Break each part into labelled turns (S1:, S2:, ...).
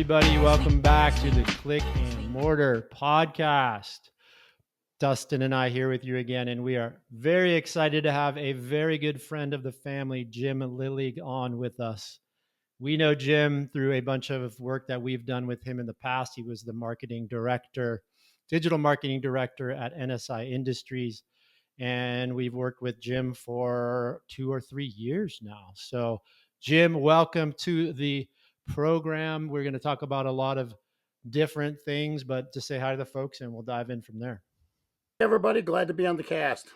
S1: everybody. Welcome back to the Click and Mortar podcast. Dustin and I here with you again, and we are very excited to have a very good friend of the family, Jim Lillig, on with us. We know Jim through a bunch of work that we've done with him in the past. He was the marketing director, digital marketing director at NSI Industries, and we've worked with Jim for 2 or 3 years now. So, Jim, welcome to the program. We're going to talk about a lot of different things, but just say hi to the folks and we'll dive in from there.
S2: Everybody, glad to be on the cast.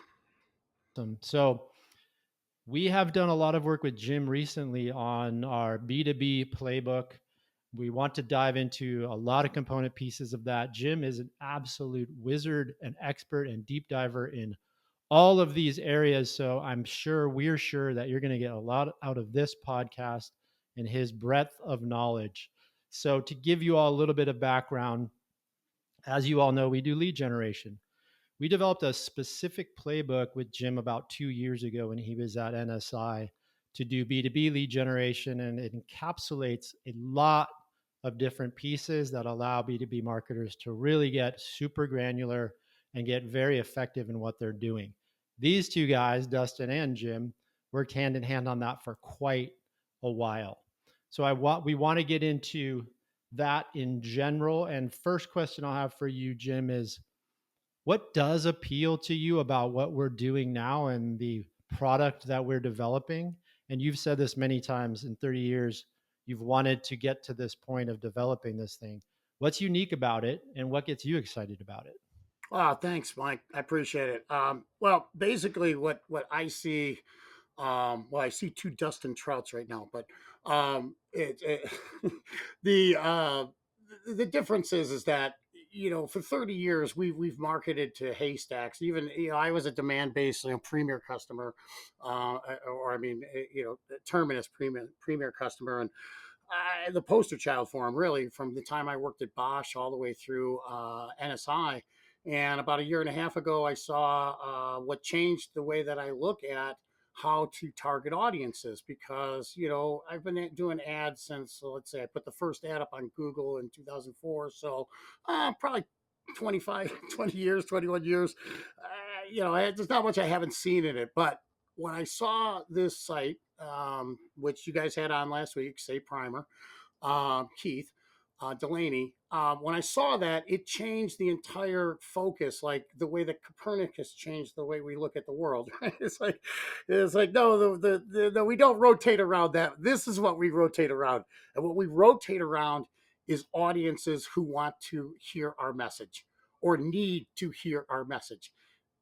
S1: So, we have done a lot of work with Jim recently on our B2B playbook. We want to dive into a lot of component pieces of that. Jim is an absolute wizard, an expert, and deep diver in all of these areas. So we're sure that you're going to get a lot out of this podcast and his breadth of knowledge. So to give you all a little bit of background, as you all know, we do lead generation. We developed a specific playbook with Jim about 2 years ago when he was at NSI to do B2B lead generation, and it encapsulates a lot of different pieces that allow B2B marketers to really get super granular and get very effective in what they're doing. These two guys, Dustin and Jim, worked hand in hand on that for quite a while. So we want to get into that in general. And first question I'll have for you, Jim, is what does appeal to you about what we're doing now and the product that we're developing? And you've said this many times in 30 years, you've wanted to get to this point of developing this thing. What's unique about it and what gets you excited about it?
S2: Oh, thanks, Mike. I appreciate it. Well, basically, what I see, I see two Dustin Trouts right now, but the the difference is that for 30 years we've marketed to haystacks. Even I was a demand based premier customer, or I mean Terminus premier customer, and the poster child for them, really, from the time I worked at Bosch all the way through NSI. And about a year and a half ago, I saw what changed the way that I look at how to target audiences, because I've been doing ads since, let's say, I put the first ad up on Google in 2004, so probably 25 20 years, 21 years. There's not much I haven't seen in it, but when I saw this site, which you guys had on last week, say Primer, Keith Delaney, when I saw that, it changed the entire focus, like the way that Copernicus changed the way we look at the world. Right? It's like no, no, we don't rotate around that. This is what we rotate around, and what we rotate around is audiences who want to hear our message or need to hear our message.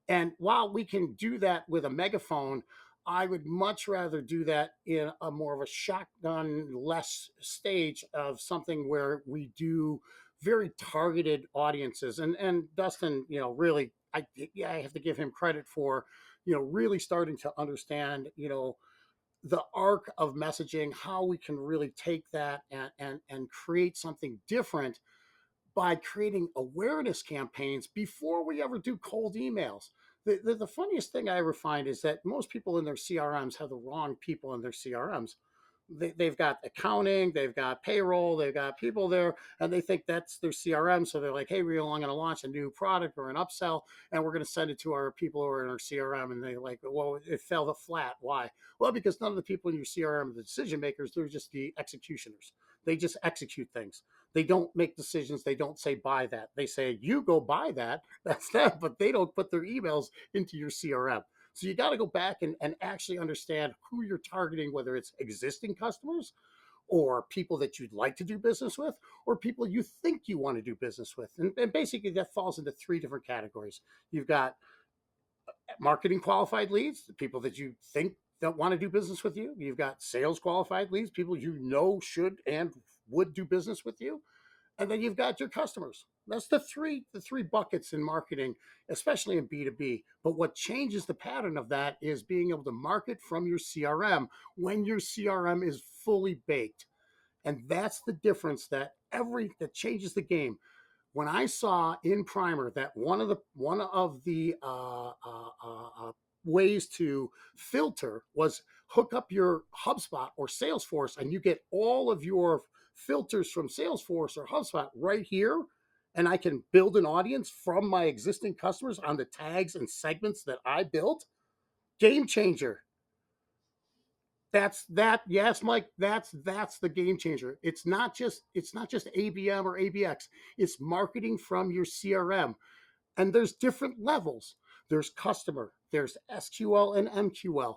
S2: And while we can do that with a megaphone, I would much rather do that in a more of a shotgun less stage of something where we do very targeted audiences. And Dustin, really, I have to give him credit for, really starting to understand, the arc of messaging, how we can really take that and create something different by creating awareness campaigns before we ever do cold emails. The funniest thing I ever find is that most people in their CRMs have the wrong people in their CRMs. They've got accounting, they've got payroll, they've got people there, and they think that's their CRM. So they're like, hey, we're going to launch a new product or an upsell, and we're going to send it to our people who are in our CRM. And they're like, well, it fell flat. Why? Well, because none of the people in your CRM are the decision makers. They're just the executioners. They just execute things. They don't make decisions. They don't say buy that. They say you go buy that. That's them, but they don't put their emails into your CRM. So you got to go back and actually understand who you're targeting, whether it's existing customers or people that you'd like to do business with or people you think you want to do business with. And basically that falls into three different categories. You've got marketing qualified leads, the people that you think don't want to do business with you. You've got sales qualified leads, people you know should and would do business with you. And then you've got your customers. That's the three buckets in marketing, especially in B2B. But what changes the pattern of that is being able to market from your CRM when your CRM is fully baked. And that's the difference that changes the game. When I saw in Primer that one of the ways to filter was hook up your HubSpot or Salesforce, and you get all of your filters from Salesforce or HubSpot right here. And I can build an audience from my existing customers on the tags and segments that I built. Game changer. Yes, Mike, that's the game changer. It's not just ABM or ABX. It's marketing from your CRM. And there's different levels. There's customer, there's SQL and MQL.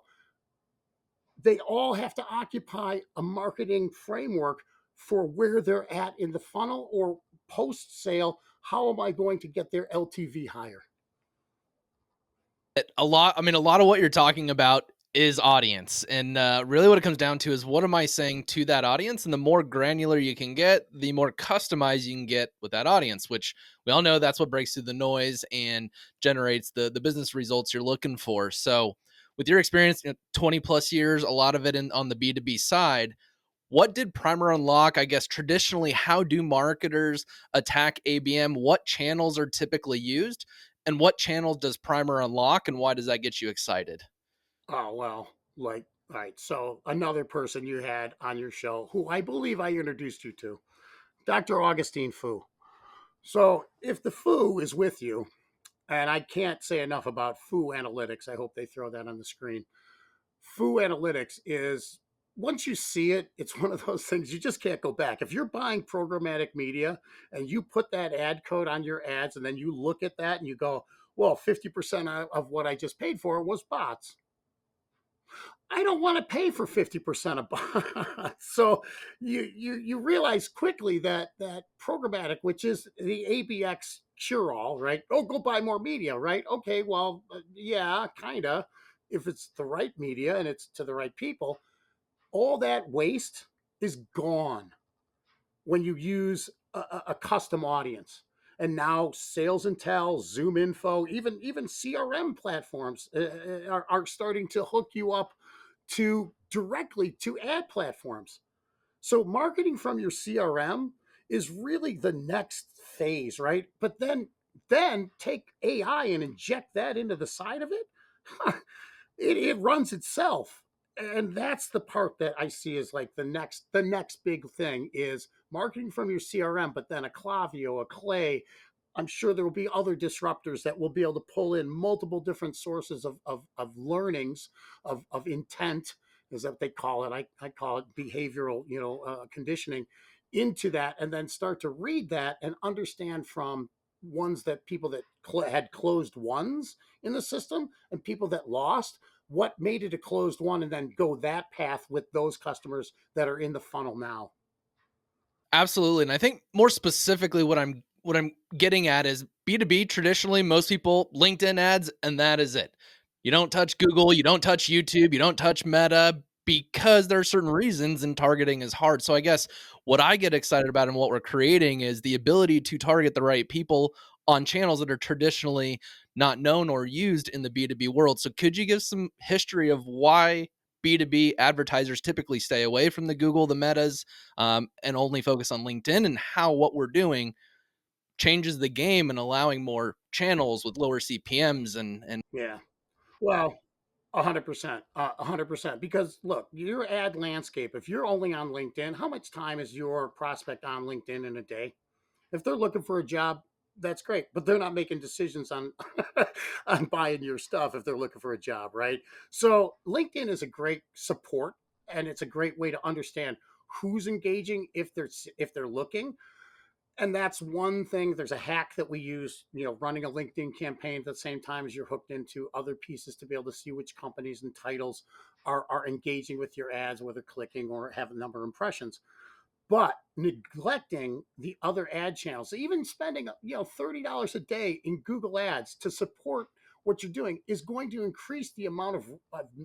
S2: They all have to occupy a marketing framework for where they're at in the funnel, or post sale. How am I going to get their LTV higher?
S3: A lot of what you're talking about is audience. And really what it comes down to is, what am I saying to that audience? And the more granular you can get, the more customized you can get with that audience, which we all know that's what breaks through the noise and generates the business results you're looking for. So with your experience, 20 plus years, a lot of it on the B2B side, what did Primer unlock? I guess traditionally, how do marketers attack ABM? What channels are typically used? And what channels does Primer unlock? And why does that get you excited?
S2: Oh, well, like, all right. So, another person you had on your show, who I believe I introduced you to, Dr. Augustine Fu. So, if the Fu is with you, and I can't say enough about Fu Analytics, I hope they throw that on the screen. Fu Analytics is, once you see it, it's one of those things you just can't go back. If you're buying programmatic media and you put that ad code on your ads, and then you look at that and you go, well, 50% of what I just paid for was bots. I don't want to pay for 50% of bots. So you realize quickly that programmatic, which is the ABX cure all, right? Oh, go buy more media, right? Okay, well, yeah, kind of. If it's the right media and it's to the right people, all that waste is gone when you use a custom audience. And now Sales Intel, Zoom Info, even CRM platforms are starting to hook you up to directly to ad platforms. So marketing from your CRM is really the next phase, right? But then take AI and inject that into the side of it. It runs itself. And that's the part that I see as like the next big thing is marketing from your CRM, but then a Clavio, a Clay. I'm sure there will be other disruptors that will be able to pull in multiple different sources of learnings, of intent, is that what they call it. I call it behavioral, conditioning, into that, and then start to read that and understand from ones that people that had closed ones in the system and people that lost, what made it a closed one, and then go that path with those customers that are in the funnel now.
S3: Absolutely. And I think more specifically what I'm getting at is B2B. Traditionally, most people LinkedIn ads, and that is it. You don't touch Google, you don't touch YouTube, you don't touch Meta, because there are certain reasons, and targeting is hard. So I guess what I get excited about and what we're creating is the ability to target the right people on channels that are traditionally not known or used in the B2B world. So could you give some history of why B2B advertisers typically stay away from the Google, the Metas, and only focus on LinkedIn, and how what we're doing changes the game and allowing more channels with lower CPMs and
S2: Yeah. Well, 100%, 100%. Because look, your ad landscape, if you're only on LinkedIn, how much time is your prospect on LinkedIn in a day? If they're looking for a job, that's great, but they're not making decisions on on buying your stuff if they're looking for a job, right? So LinkedIn is a great support, and it's a great way to understand who's engaging if they're looking. And that's one thing. There's a hack that we use, running a LinkedIn campaign at the same time as you're hooked into other pieces to be able to see which companies and titles are engaging with your ads, whether clicking or have a number of impressions, but neglecting the other ad channels. Even spending $30 a day in Google Ads to support what you're doing is going to increase the amount of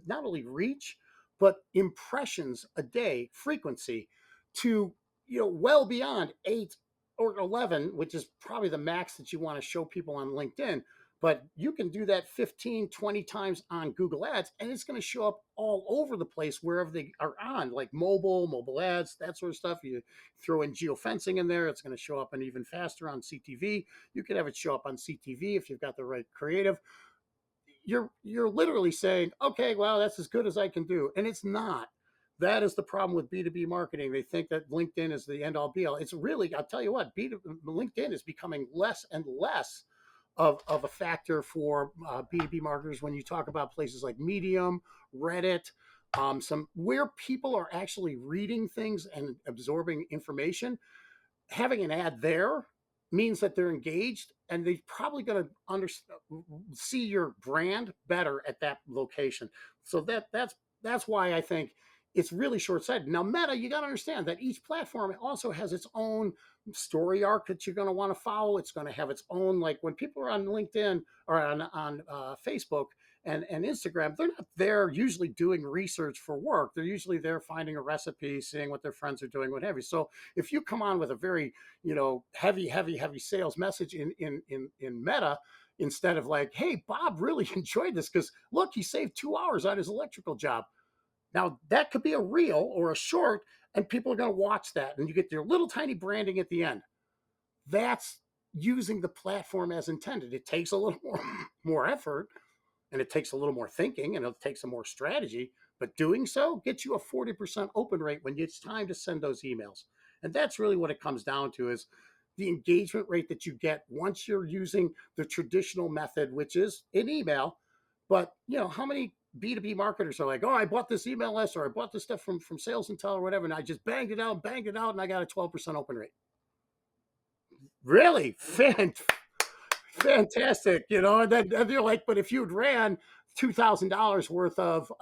S2: not only reach but impressions a day frequency to well beyond 8 or 11, which is probably the max that you want to show people on LinkedIn. But you can do that 15, 20 times on Google Ads, and it's going to show up all over the place wherever they are on, like mobile ads, that sort of stuff. You throw in geofencing in there, it's going to show up and even faster on CTV. You can have it show up on CTV if you've got the right creative. you're literally saying, okay, well, that's as good as I can do, and it's not. That is the problem with B2B marketing. They think that LinkedIn is the end all be all. It's really, I'll tell you what, LinkedIn is becoming less and less of a factor for B2B marketers when you talk about places like Medium, Reddit, some where people are actually reading things and absorbing information. Having an ad there means that they're engaged and they're probably going to see your brand better at that location. So that's why I think it's really short-sighted. Now, Meta, you got to understand that each platform also has its own story arc that you're going to want to follow. It's going to have its own, like when people are on LinkedIn or on Facebook and Instagram, they're not there usually doing research for work. They're usually there finding a recipe, seeing what their friends are doing, what have you. So if you come on with a very, heavy sales message in Meta, instead of like, hey, Bob really enjoyed this because look, he saved 2 hours on his electrical job. Now that could be a reel or a short, and people are going to watch that, and you get your little tiny branding at the end. That's using the platform as intended. It takes a little more effort, and it takes a little more thinking, and it takes some more strategy. But doing so gets you a 40% open rate when it's time to send those emails. And that's really what it comes down to, is the engagement rate that you get once you're using the traditional method, which is an email. But how many B2B marketers are like, oh, I bought this email list, or I bought this stuff from Sales Intel or whatever, and I just banged it out, and I got a 12% open rate. Really? Fantastic. And then they're like, but if you'd ran $2,000 worth of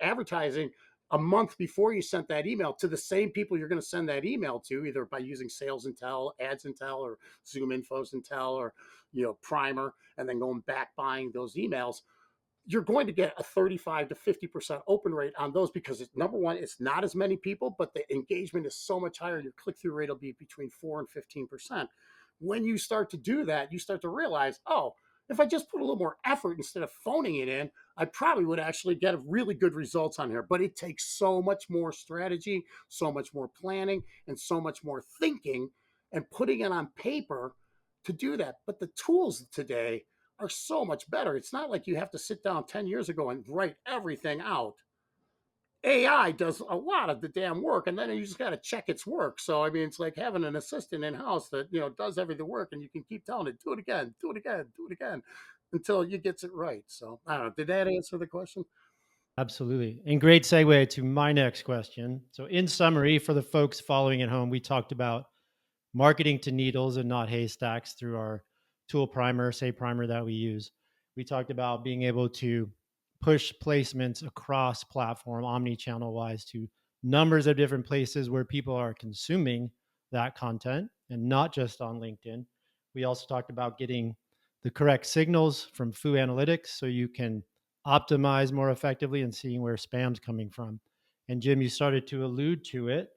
S2: advertising a month before you sent that email to the same people you're going to send that email to, either by using Sales Intel, Ads Intel, or Zoom Infos Intel, or Primer, and then going back buying those emails, you're going to get a 35 to 50% open rate on those, because it's, number one, it's not as many people, but the engagement is so much higher. Your click-through rate will be between 4 and 15%. When you start to do that, you start to realize, oh, if I just put a little more effort instead of phoning it in, I probably would actually get really good results on here. But it takes so much more strategy, so much more planning, and so much more thinking and putting it on paper to do that. But the tools today are so much better. It's not like you have to sit down 10 years ago and write everything out. AI does a lot of the damn work, and then you just got to check its work. So, I mean, it's like having an assistant in house that, does every the work, and you can keep telling it, do it again, do it again, do it again until you gets it right. So, I don't know. Did that answer the question?
S1: Absolutely. And great segue to my next question. So, in summary, for the folks following at home, we talked about marketing to needles and not haystacks through our tool primer, say primer that we use. We talked about being able to push placements across platform, omni-channel wise, to numbers of different places where people are consuming that content and not just on LinkedIn. We also talked about getting the correct signals from Foo Analytics so you can optimize more effectively and seeing where spam's coming from. And Jim, you started to allude to it,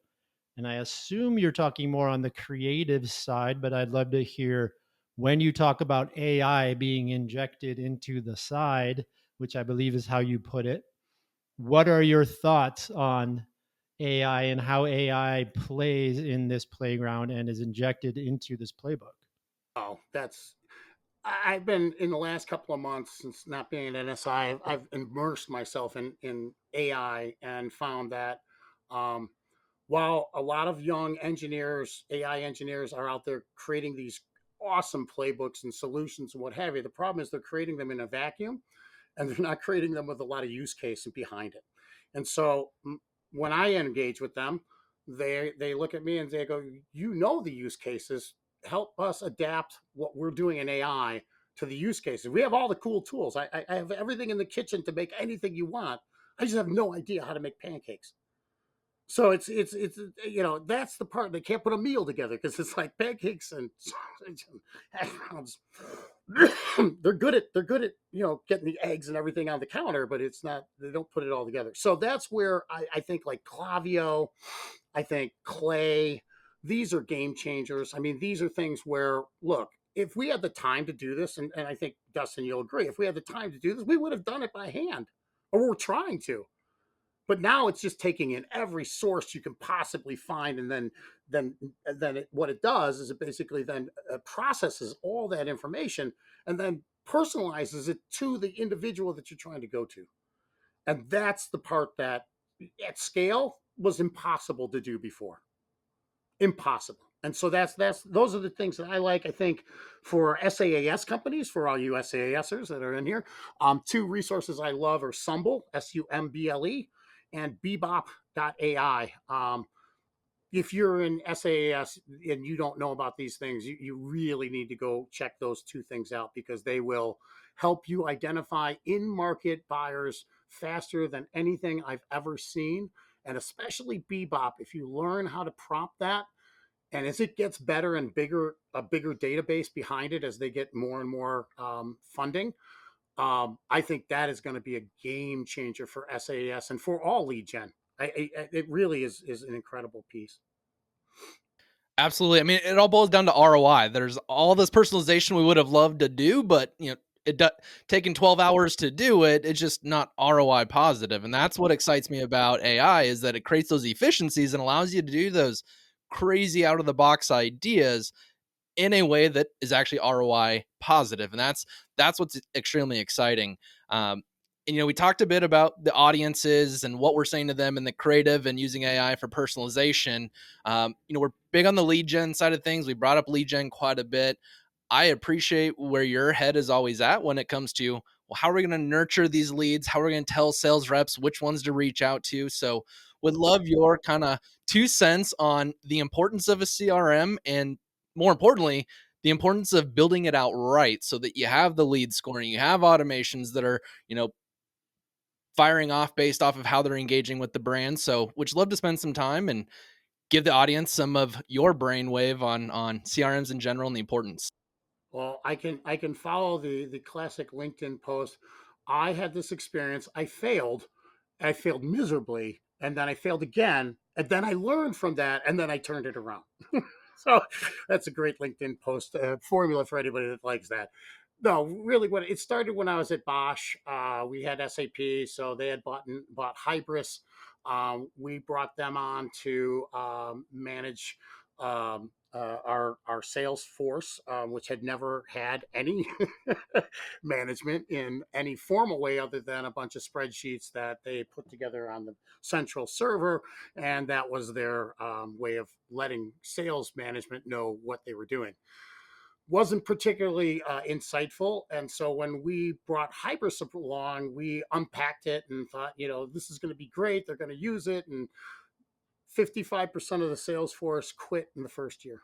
S1: and I assume you're talking more on the creative side, but I'd love to hear when you talk about AI being injected into the side, which I believe is how you put it. What are your thoughts on AI and how AI plays in this playground and is injected into this playbook?
S2: Oh, I've been in the last couple of months since not being at NSI, I've immersed myself in AI and found that um, while a lot of young engineers, AI engineers, are out there creating these awesome playbooks and solutions and what have you, the problem is they're creating them in a vacuum, and they're not creating them with a lot of use case behind it. And so when I engage with them, they look at me and they go, the use cases, help us adapt what we're doing in AI to the use cases. We have all the cool tools. I have everything in the kitchen to make anything you want. I just have no idea how to make pancakes. So it's that's the part, they can't put a meal together because it's like pancakes and sausage and hash browns. they're good at getting the eggs and everything on the counter, but it's not, they don't put it all together. So that's where I think like Clavio, I think Clay, these are game changers. I mean, these are things where, look, if we had the time to do this, and I think Dustin, you'll agree, if we had the time to do this, we would have done it by hand, or we're trying to. But now it's just taking in every source you can possibly find, and then what it does is it basically then processes all that information and then personalizes it to the individual that you're trying to go to. And that's the part that at scale was impossible to do before. Impossible. And so that's those are the things that I like. I think for SaaS companies, for all you SaaSers that are in here, two resources I love are Sumble, Sumble, and Bebop.ai. If you're in SaaS and you don't know about these things, you really need to go check those two things out, because they will help you identify in market buyers faster than anything I've ever seen. And especially Bebop, if you learn how to prompt that, and as it gets better and bigger, a bigger database behind it as they get more and more funding, I think that is going to be a game changer for SAS and for all lead gen. It really is an incredible piece.
S3: Absolutely. I mean, it all boils down to ROI. There's all this personalization we would have loved to do, but taking 12 hours to do it, it's just not ROI positive. And that's what excites me about AI, is that it creates those efficiencies and allows you to do those crazy out of the box ideas in a way that is actually ROI positive, and that's what's extremely exciting. And we talked a bit about the audiences and what we're saying to them in the creative and using AI for personalization. We're big on the lead gen side of things. We brought up lead gen quite a bit. I appreciate where your head is always at when it comes to, well, how are we going to nurture these leads? How are we going to tell sales reps which ones to reach out to? So, would love your kind of 2 cents on the importance of a CRM, and more importantly, the importance of building it out right so that you have the lead scoring, you have automations that are, firing off based off of how they're engaging with the brand. So, would you love to spend some time and give the audience some of your brainwave on CRMs in general and the importance?
S2: Well, I can follow the classic LinkedIn post. I had this experience. I failed miserably, and then I failed again, and then I learned from that, and then I turned it around. So that's a great LinkedIn post formula for anybody that likes that. No, really, what it started when I was at Bosch. We had SAP, so they had bought Hybris. We brought them on to manage our sales force, which had never had any management in any formal way other than a bunch of spreadsheets that they put together on the central server, and that was their way of letting sales management know what they were doing. Wasn't particularly insightful, and so when we brought Hybris along, we unpacked it and thought, this is going to be great. They're going to use it, and 55% of the sales force quit in the first year.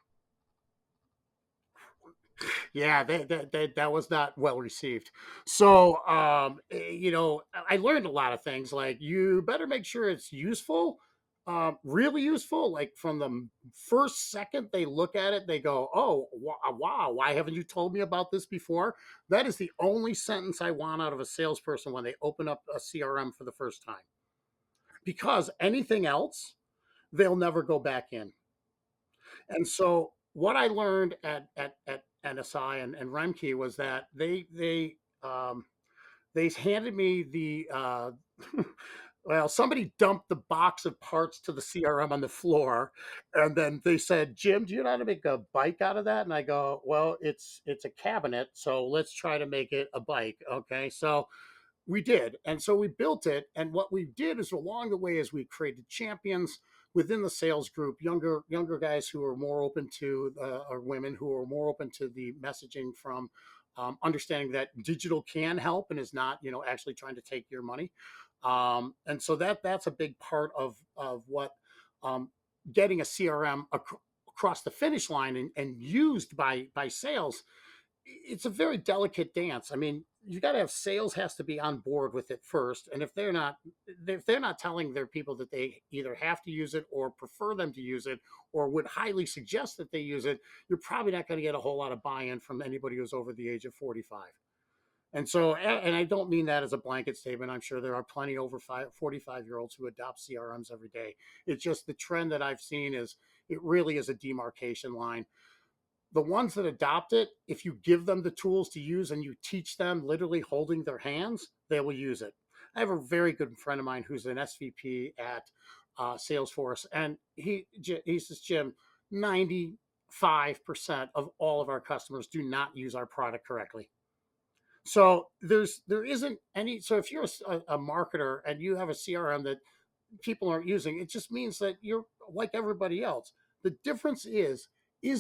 S2: Yeah, that was not well received. So, I learned a lot of things. Like, you better make sure it's useful, really useful. Like, from the first second they look at it, they go, "Oh, wow! Why haven't you told me about this before?" That is the only sentence I want out of a salesperson when they open up a CRM for the first time. Because anything else, they'll never go back in. And so what I learned at NSI and Remke was that they handed me the well, somebody dumped the box of parts to the CRM on the floor, and then they said, "Jim, do you know how to make a bike out of that?" And I go, "Well, it's a cabinet, so let's try to make it a bike." Okay, so we did. And so we built it. And what we did is, along the way, is we created champions within the sales group, younger guys who are more open to, or women who are more open to the messaging from understanding that digital can help and is not, actually trying to take your money. And so that's a big part of what getting a CRM across the finish line and used by sales. It's a very delicate dance. I mean, you got to have sales has to be on board with it first, and if they're not telling their people that they either have to use it or prefer them to use it or would highly suggest that they use it, you're probably not going to get a whole lot of buy-in from anybody who's over the age of 45. And so, and I don't mean that as a blanket statement. I'm sure there are plenty over 45-year-olds who adopt CRMs every day. It's just the trend that I've seen is it really is a demarcation line. The ones that adopt it, if you give them the tools to use and you teach them literally holding their hands, they will use it. I have a very good friend of mine who's an SVP at Salesforce, and he says, "Jim, 95% of all of our customers do not use our product correctly." So there isn't any. So if you're a marketer and you have a CRM that people aren't using, it just means that you're like everybody else. The difference is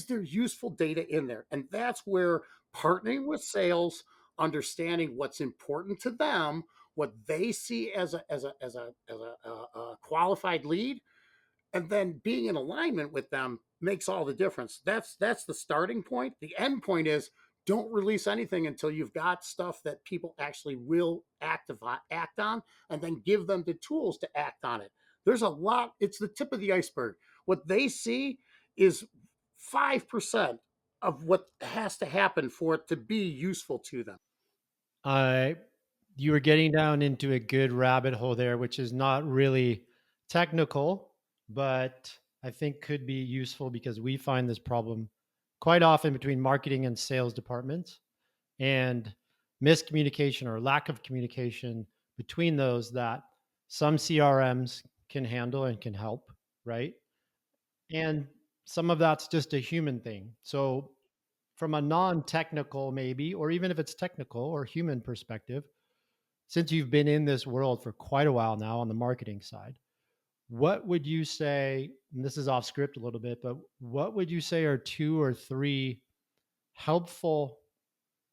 S2: there useful data in there? And that's where partnering with sales, understanding what's important to them, what they see as a qualified lead, and then being in alignment with them makes all the difference. That's the starting point. The end point is don't release anything until you've got stuff that people actually will act on, and then give them the tools to act on it. There's a lot. It's the tip of the iceberg. What they see is 5% of what has to happen for it to be useful to them.
S1: I You were getting down into a good rabbit hole there, which is not really technical, but I think could be useful because we find this problem quite often between marketing and sales departments, and miscommunication or lack of communication between those that some CRMs can handle and can help, right? And some of that's just a human thing. So, from a non technical, maybe, or even if it's technical or human perspective, since you've been in this world for quite a while now on the marketing side, what would you say, and this is off script a little bit, but what would you say are two or three helpful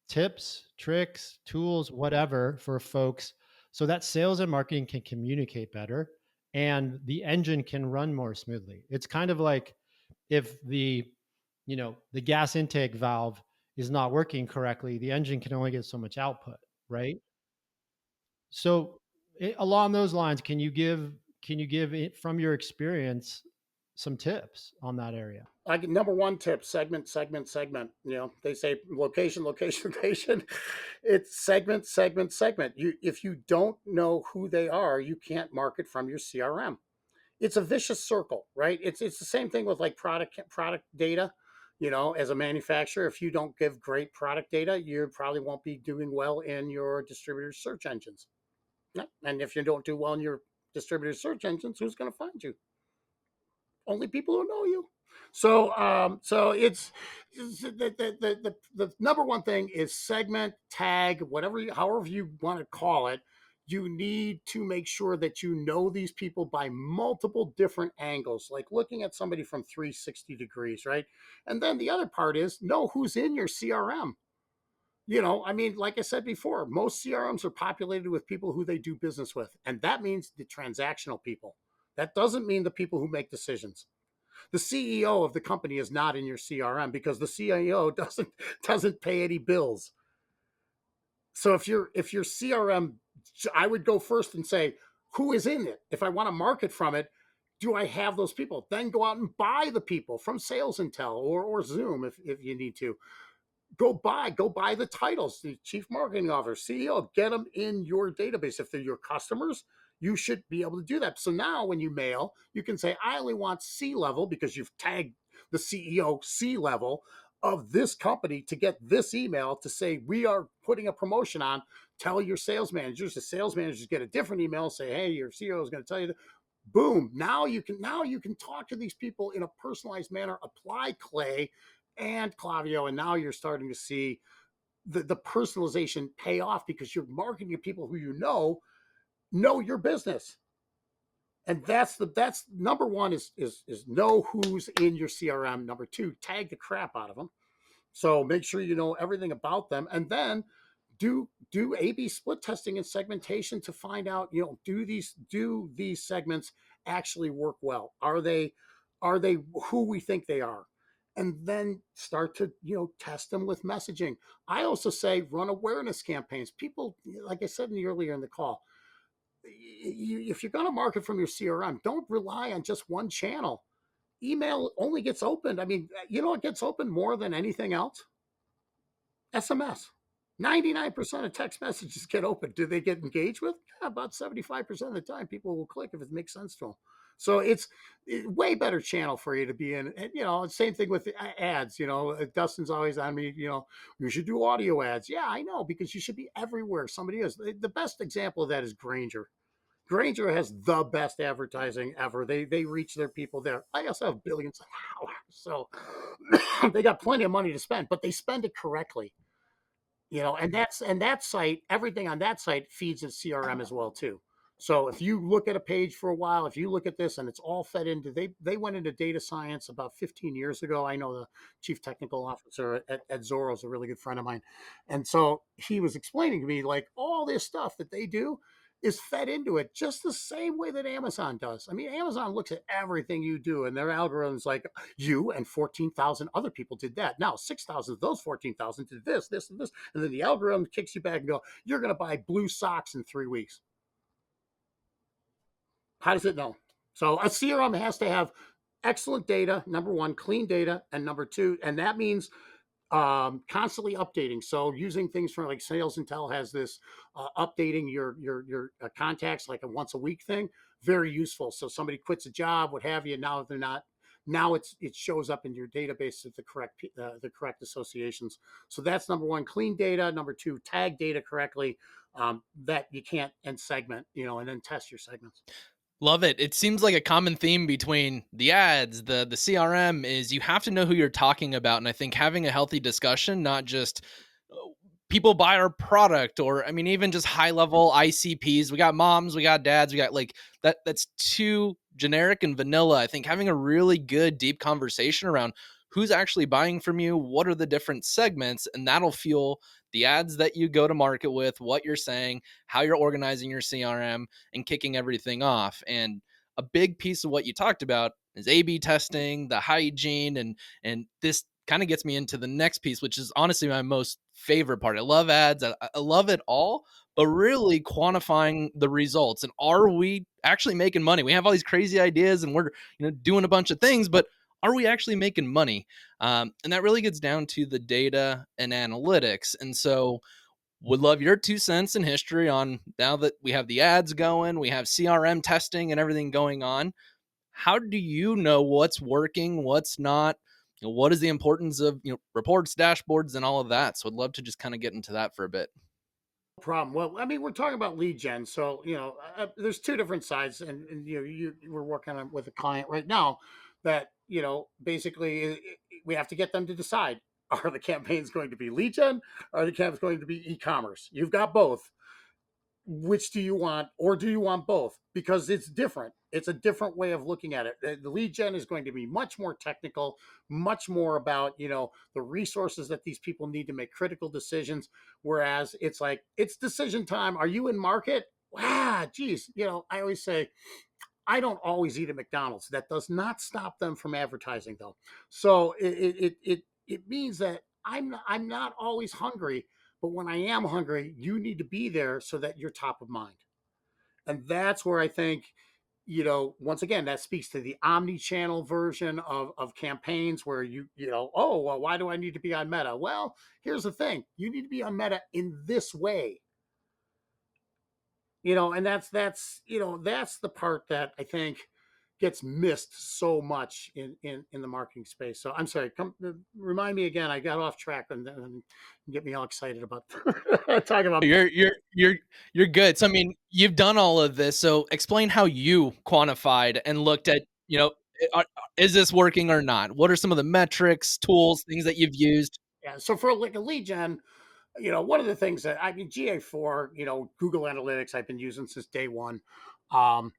S1: tips, tricks, tools, whatever for folks so that sales and marketing can communicate better and the engine can run more smoothly? It's kind of like if the gas intake valve is not working correctly, the engine can only get so much output, right? So, along those lines, can you give it from your experience some tips on that area?
S2: Like number one tip: segment, segment, segment. They say location, location, location. It's segment, segment, segment. If you don't know who they are, you can't market from your CRM. It's a vicious circle, right? It's the same thing with like product data. As a manufacturer, if you don't give great product data, you probably won't be doing well in your distributor search engines. Yeah. And if you don't do well in your distributor search engines, who's going to find you? Only people who know you. So it's the number one thing is segment, tag, however you want to call it. You need to make sure that you know these people by multiple different angles, like looking at somebody from 360 degrees, right? And then the other part is know who's in your CRM. I mean, like I said before, most CRMs are populated with people who they do business with, and that means the transactional people. That doesn't mean the people who make decisions. The CEO of the company is not in your CRM because the CEO doesn't pay any bills. So if your CRM, I would go first and say, who is in it? If I want to market from it, do I have those people? Then go out and buy the people from Sales Intel or Zoom if you need to. Go buy the titles, the chief marketing officer, CEO, get them in your database. If they're your customers, you should be able to do that. So now when you mail, you can say, I only want C level because you've tagged the CEO C level of this company to get this email to say we are putting a promotion on. Tell your sales managers. The sales managers get a different email, say, hey, your CEO is going to tell you that. Boom. Now you can talk to these people in a personalized manner, apply Clay and Clavio, and now you're starting to see the personalization pay off because you're marketing to people who know your business. And that's number one is know who's in your CRM. Number two, tag the crap out of them. So make sure you know everything about them, and then do A/B split testing and segmentation to find out, do these segments actually work well? Are they who we think they are? And then start to test them with messaging. I also say run awareness campaigns. People, like I said earlier in the call, if you're going to market from your CRM, don't rely on just one channel. Email only gets opened. I mean, it gets opened more than anything else. SMS. 99% of text messages get opened. Do they get engaged with? Yeah, about 75% of the time, people will click if it makes sense to them. So it's a way better channel for you to be in. And, same thing with ads. Dustin's always on me, you should do audio ads. Yeah, I know, because you should be everywhere. Somebody is. The best example of that is Granger. Granger has the best advertising ever. They reach their people there. I also have billions of dollars. So they got plenty of money to spend, but they spend it correctly. and that site, everything on that site feeds a CRM as well too. So if you look at a page for a while, if you look at this and it's all fed into, they went into data science about 15 years ago. I know the chief technical officer at Zorro is a really good friend of mine. And so he was explaining to me like all this stuff that they do is fed into it just the same way that Amazon does. I mean, Amazon looks at everything you do and their algorithms like you and 14,000 other people did that. Now 6,000 of those 14,000 did this, this, and this. And then the algorithm kicks you back and go, you're going to buy blue socks in 3 weeks. How does it know? So a CRM has to have excellent data, number one, clean data, and number two, and that means constantly updating. So using things from like Sales Intel has this updating your contacts like a once a week thing, very useful. So somebody quits a job, what have you. Now they're not. Now it shows up in your database at the correct associations. So that's number one, clean data. Number two, tag data correctly that you can't and segment, and then test your segments.
S3: Love it. It seems like a common theme between the ads, the CRM is you have to know who you're talking about. And I think having a healthy discussion, not just people buy our product or I mean, even just high level ICPs. We got moms, we got dads, we got like that's too generic and vanilla. I think having a really good deep conversation around who's actually buying from you, what are the different segments, and that'll fuel the ads that you go to market with, what you're saying, how you're organizing your CRM and kicking everything off. And a big piece of what you talked about is A/B testing, the hygiene, and this kind of gets me into the next piece, which is honestly my most favorite part. I love ads, I love it all, but really quantifying the results. And are we actually making money? We have all these crazy ideas and we're doing a bunch of things, but are we actually making money? And that really gets down to the data and analytics. And so would love your 2 cents in history on now that we have the ads going, we have CRM testing and everything going on. How do you know what's working, what's not? What is the importance of reports, dashboards, and all of that? So I'd love to just kind of get into that for a bit.
S2: Problem. Well, I mean, we're talking about lead gen, so there's two different sides, and we're working on with a client right now that basically we have to get them to decide: are the campaigns going to be lead gen? Are the campaigns going to be e-commerce? You've got both. Which do you want, or do you want both? Because it's different. It's a different way of looking at it. The lead gen is going to be much more technical, much more about the resources that these people need to make critical decisions. Whereas it's like it's decision time. Are you in market? Ah, geez. I always say I don't always eat at McDonald's. That does not stop them from advertising, though. So it means that I'm not always hungry, but when I am hungry, you need to be there so that you're top of mind. And that's where I think, once again, that speaks to the omni-channel version of campaigns where oh, well, why do I need to be on Meta? Well, here's the thing. You need to be on Meta in this way. And that's the part that I think gets missed so much in the marketing space. So I'm sorry, come remind me again. I got off track and get me all excited about talking about.
S3: You're good. So I mean, you've done all of this. So explain how you quantified and looked at, is this working or not? What are some of the metrics, tools, things that you've used?
S2: Yeah, so for like a lead gen, one of the things that I mean, GA4, Google Analytics, I've been using since day one. Um,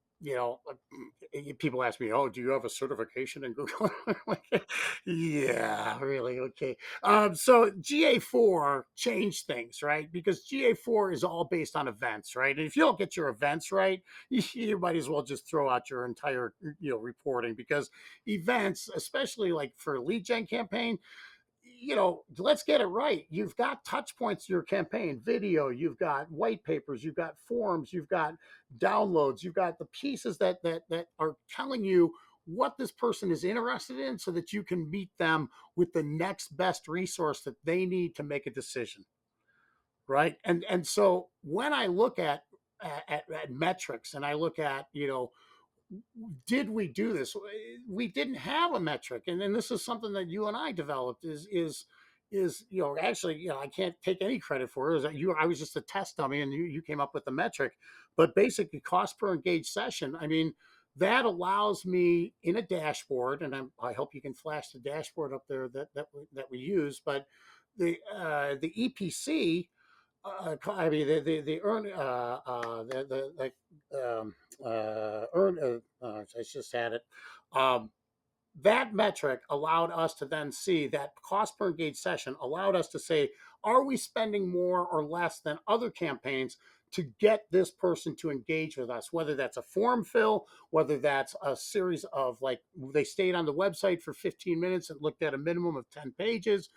S2: people ask me, "Oh, do you have a certification in Google?" Yeah, really, okay. So GA4 changed things, right? Because GA4 is all based on events, right? And if you don't get your events right, you might as well just throw out your entire, reporting because events, especially like for a lead gen campaign, let's get it right. You've got touch points to your campaign, video, you've got white papers, you've got forms, you've got downloads, you've got the pieces that are telling you what this person is interested in so that you can meet them with the next best resource that they need to make a decision. Right. And so when I look at metrics and I look at, did we do this? We didn't have a metric, and this is something that you and I developed. Is actually I can't take any credit for it. Is that I was just a test dummy, and you came up with the metric. But basically, cost per engaged session. I mean, that allows me in a dashboard, and I hope you can flash the dashboard up there that we use, but the EPC, I mean the earn the earn I just had it. Um, that metric allowed us to then see that cost per engaged session allowed us to say, are we spending more or less than other campaigns to get this person to engage with us, whether that's a form fill, whether that's a series of, like, they stayed on the website for 15 minutes and looked at a minimum of 10 pages,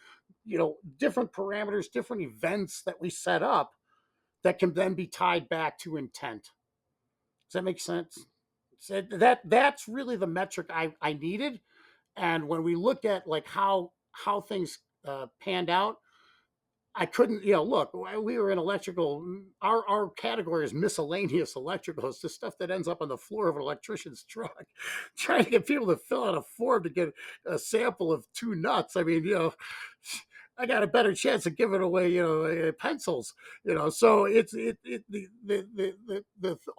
S2: different parameters, different events that we set up that can then be tied back to intent. Does that make sense? So that's really the metric I needed. And when we looked at, like, how things panned out, I couldn't, look, we were in electrical. Our category is miscellaneous electrical. It's the stuff that ends up on the floor of an electrician's truck. Trying to get people to fill out a form to get a sample of two nuts. I mean, I got a better chance of giving away, pencils, So the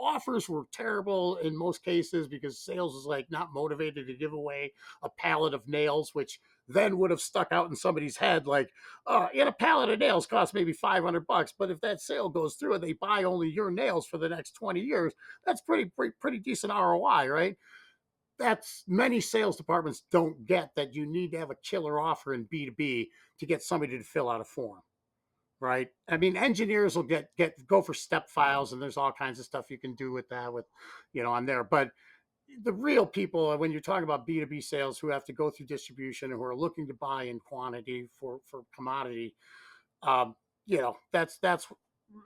S2: offers were terrible in most cases because sales was, like, not motivated to give away a pallet of nails, which then would have stuck out in somebody's head, like, a pallet of nails costs maybe $500, but if that sale goes through and they buy only your nails for the next 20 years, that's pretty decent ROI, right? That's many sales departments don't get that you need to have a killer offer in B2B to get somebody to fill out a form, right? I mean, engineers will go for step files, and there's all kinds of stuff you can do with that, on there. But the real people, when you're talking about B2B sales, who have to go through distribution and who are looking to buy in quantity for commodity, um, that's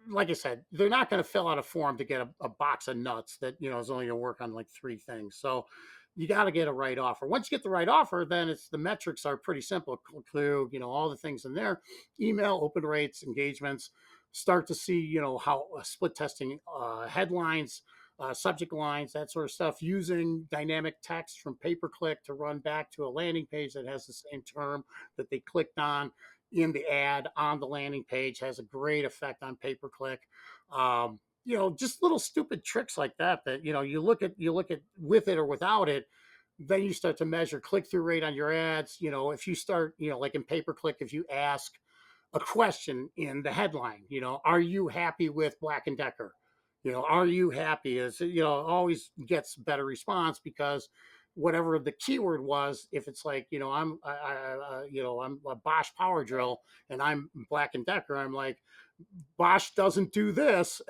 S2: like I said, they're not going to fill out a form to get a box of nuts that is only going to work on like three things. So you got to get a right offer. Once you get the right offer, then it's the metrics are pretty simple. Clue, all the things in there: email, open rates, engagements. Start to see, how split testing headlines, subject lines, that sort of stuff, using dynamic text from pay per click to run back to a landing page that has the same term that they clicked on in the ad on the landing page. Has a great effect on pay per click. Just little stupid tricks like that you look at with it or without it. Then you start to measure click through rate on your ads. If you start, like in pay per click, if you ask a question in the headline, are you happy with Black and Decker? Are you happy? Is always gets better response because whatever the keyword was, if it's like, I'm a Bosch power drill and I'm Black and Decker, I'm like, Bosch doesn't do this.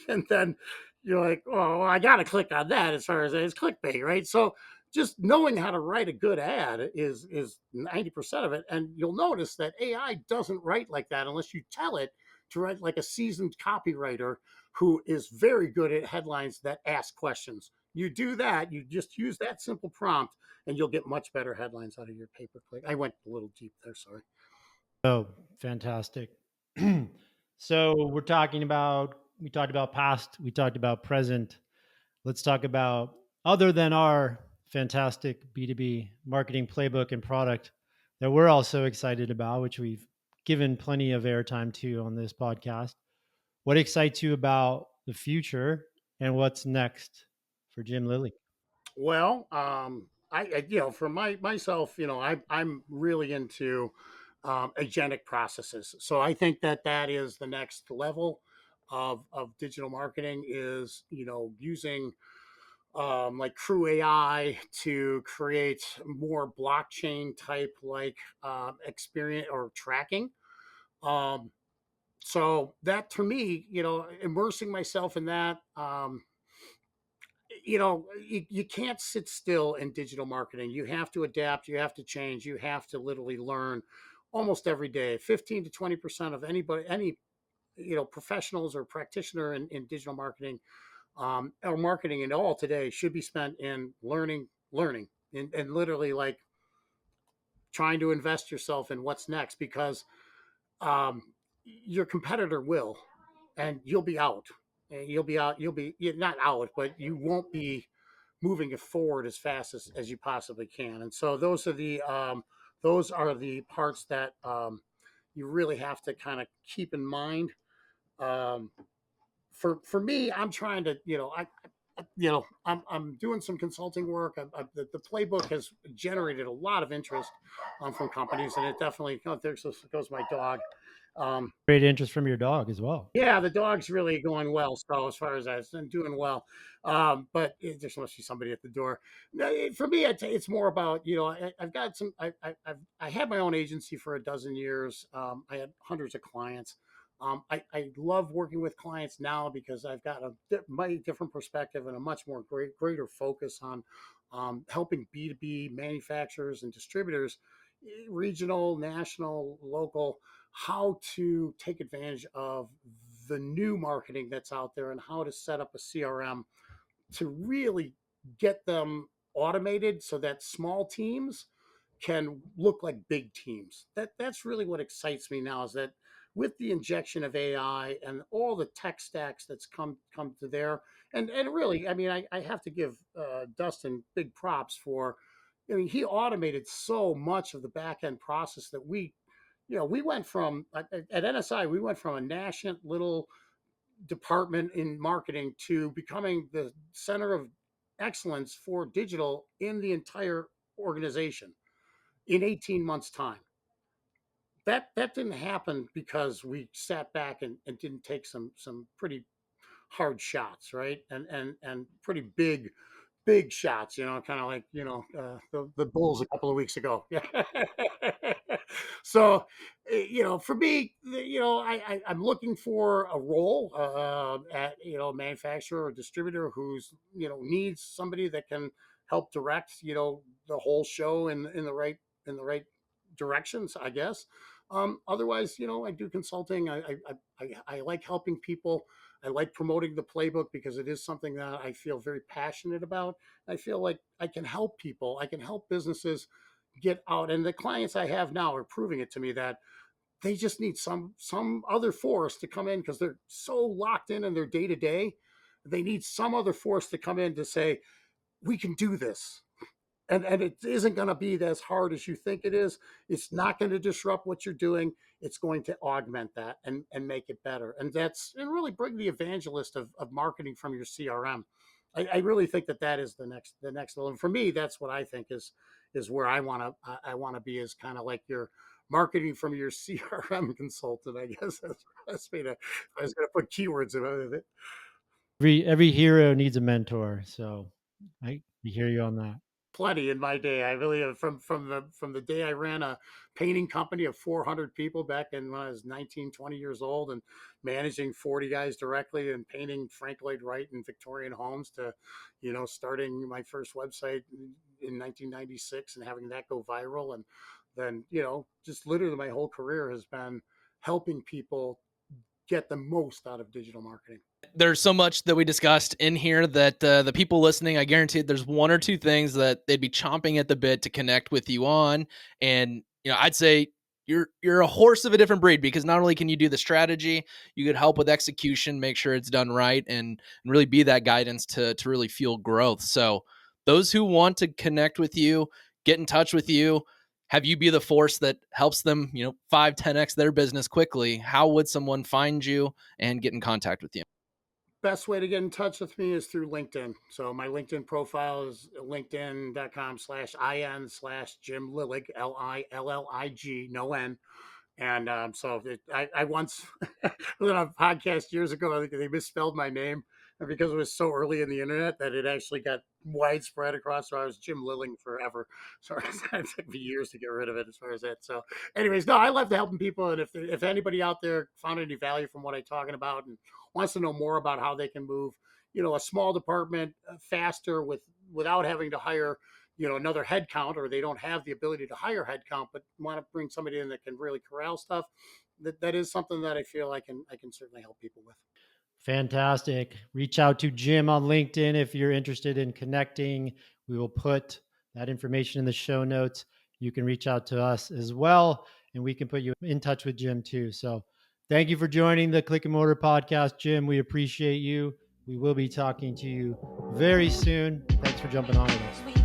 S2: And then you're like, oh, well, I got to click on that as far as it's clickbait, right? So just knowing how to write a good ad is 90% of it. And you'll notice that AI doesn't write like that unless you tell it to write like a seasoned copywriter who is very good at headlines that ask questions. You do that, you just use that simple prompt, and you'll get much better headlines out of your pay per click. I went a little deep there, sorry.
S1: Oh, fantastic. So we talked about past, we talked about present. Let's talk about, other than our fantastic B2B marketing playbook and product that we're also excited about, which we've given plenty of airtime to on this podcast. What excites you about the future and what's next for Jim Lillig?
S2: Well, for myself, I'm really into agentic processes. So I think that is the next level of digital marketing, is, using like Crew AI to create more blockchain type, like, experience or tracking. Um, so that, to me, immersing myself in that. You can't sit still in digital marketing. You have to adapt, you have to change, you have to literally learn almost every day. 15 to 20% of any professionals or practitioner in digital marketing, or marketing at all today, should be spent in learning, and literally, like, trying to invest yourself in what's next, because um, your competitor will, and you'll be out. You're not out, but you won't be moving it forward as fast as you possibly can. And so those are the parts that you really have to kind of keep in mind. Um, for me, I'm trying to, I'm doing some consulting work. The playbook has generated a lot of interest from companies, and it definitely, oh, there goes my dog. Um,
S1: Great interest from your dog as well.
S2: yeah, the dog's really going well. So as far as that's doing well, but there must be somebody at the door. No, for me, it's more about, I've got some. I had my own agency for a dozen years. I had hundreds of clients. I love working with clients now because I've got a mighty different perspective and a much more greater focus on helping B2B manufacturers and distributors, regional, national, local, how to take advantage of the new marketing that's out there and how to set up a CRM to really get them automated so that small teams can look like big teams. That's really what excites me now, is that with the injection of AI and all the tech stacks that's come to there, and really, I mean, I have to give Dustin big props for. I mean, he automated so much of the back end process that we went from at NSI, we went from a nascent little department in marketing to becoming the center of excellence for digital in the entire organization in 18 months time. That didn't happen because we sat back and didn't take some pretty hard shots, right? And pretty big shots, kind of like, the Bulls a couple of weeks ago. Yeah. So, for me, I'm looking for a role at, a manufacturer or distributor who's, needs somebody that can help direct, the whole show in the right directions, I guess. Otherwise, I do consulting. I like helping people. I like promoting the playbook because it is something that I feel very passionate about. I feel like I can help people. I can help businesses get out, and the clients I have now are proving it to me that they just need some other force to come in because they're so locked in their day to day. They need some other force to come in to say, we can do this. And it isn't going to be as hard as you think it is. It's not going to disrupt what you're doing. It's going to augment that and make it better. And really bring the evangelist of marketing from your CRM. I really think that is the next level. And for me, that's what I think is where I want to be, is kind of like your marketing from your CRM consultant. I guess that's me. I was going to put keywords about it.
S1: Every hero needs a mentor. So I hear you on that.
S2: Plenty in my day. I really have, from the day I ran a painting company of 400 people back in when I was 19, 20 years old, and managing 40 guys directly and painting Frank Lloyd Wright and Victorian homes, to, starting my first website in 1996 and having that go viral. And then, just literally my whole career has been helping people get the most out of digital marketing.
S3: There's so much that we discussed in here that the people listening, I guarantee there's one or two things that they'd be chomping at the bit to connect with you on. And, I'd say you're a horse of a different breed, because not only can you do the strategy, you could help with execution, make sure it's done right, and really be that guidance to really fuel growth. So those who want to connect with you, get in touch with you, have you be the force that helps them, 5-10x their business quickly, how would someone find you and get in contact with you?
S2: Best way to get in touch with me is through LinkedIn. So my LinkedIn profile is linkedin.com/in/Jim Lillig, Lillig, no N. And I once on a podcast years ago, I think they misspelled my name, and because it was so early in the internet that it actually got widespread across. So I was Jim Lilling forever. So it took me years to get rid of it as far as that. So, anyways, no, I love helping people, and if anybody out there found any value from what I'm talking about and wants to know more about how they can move, a small department faster without having to hire another headcount, or they don't have the ability to hire headcount but want to bring somebody in that can really corral stuff, that is something that I feel I can certainly help people with.
S1: Fantastic. Reach out to Jim on LinkedIn if you're interested in connecting. We will put that information in the show notes. You can reach out to us as well, and we can put you in touch with Jim too. So thank you for joining the Click and Mortar podcast, Jim. We appreciate you. We will be talking to you very soon. Thanks for jumping on with us.